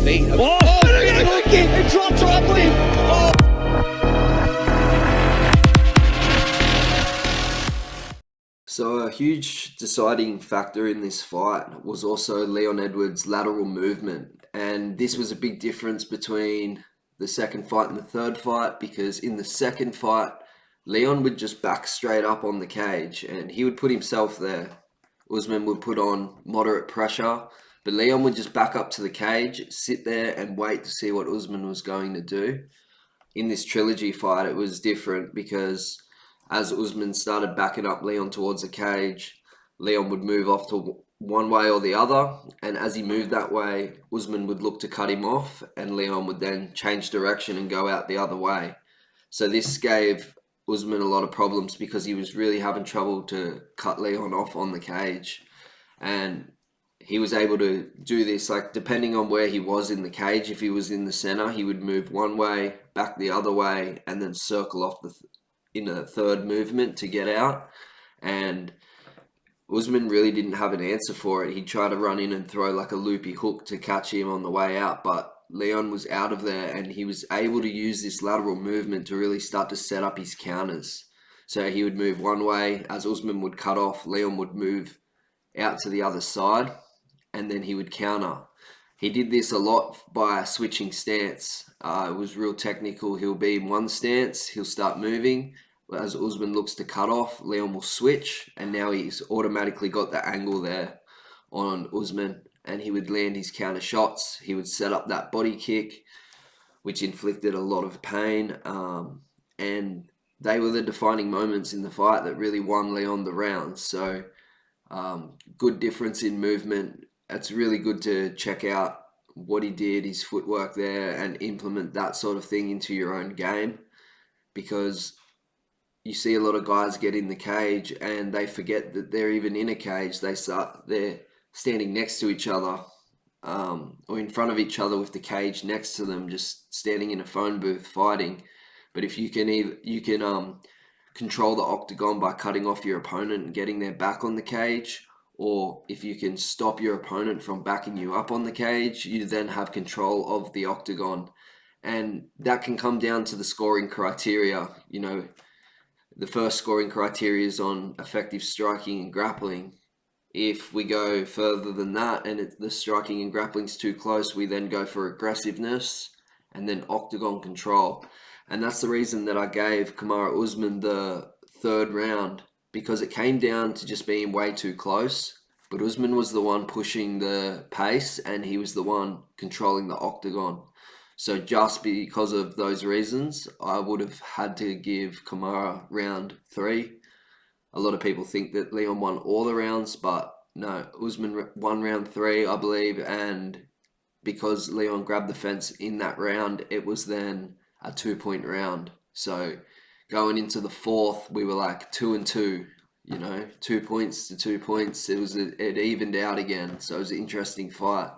feet. Oh, it dropped right in. Oh. So a huge deciding factor in this fight was also Leon Edwards' lateral movement. And this was a big difference between the second fight and the third fight, because in the second fight, Leon would just back straight up on the cage and he would put himself there. Usman would put on moderate pressure, but Leon would just back up to the cage, sit there and wait to see what Usman was going to do. In this trilogy fight, it was different because as Usman started backing up Leon towards the cage, Leon would move off to one way or the other, and as he moved that way, Usman would look to cut him off, and Leon would then change direction and go out the other way. So this gave Usman a lot of problems because he was really having trouble to cut Leon off on the cage, and he was able to do this, like, depending on where he was in the cage. If he was in the center, he would move one way, back the other way, and then circle off in a third movement to get out. And Usman really didn't have an answer for it. He'd try to run in and throw like a loopy hook to catch him on the way out, but Leon was out of there, and he was able to use this lateral movement to really start to set up his counters. So he would move one way, as Usman would cut off, Leon would move out to the other side, and then he would counter. He did this a lot by switching stance. It was real technical. He'll be in one stance, he'll start moving. As Usman looks to cut off, Leon will switch, and now he's automatically got the angle there on Usman, and he would land his counter shots. He would set up that body kick, which inflicted a lot of pain, and they were the defining moments in the fight that really won Leon the rounds. So good difference in movement. It's really good to check out what he did, his footwork there, and implement that sort of thing into your own game, because you see a lot of guys get in the cage and they forget that they're even in a cage. They're standing next to each other, or in front of each other with the cage next to them, just standing in a phone booth fighting. But if you can control the octagon by cutting off your opponent and getting their back on the cage, or if you can stop your opponent from backing you up on the cage, you then have control of the octagon. And that can come down to the scoring criteria. You know, the first scoring criteria is on effective striking and grappling. If we go further than that and the striking and grappling is too close, we then go for aggressiveness and then octagon control. And that's the reason that I gave Kamaru Usman the third round, because it came down to just being way too close. But Usman was the one pushing the pace, and he was the one controlling the octagon. So just because of those reasons, I would have had to give Kamaru round 3. A lot of people think that Leon won all the rounds, but no, Usman won round 3, I believe, and because Leon grabbed the fence in that round, it was then a 2-point round. So going into the fourth, we were like 2-2, you know, 2 points to 2 points. It evened out again. So it was an interesting fight.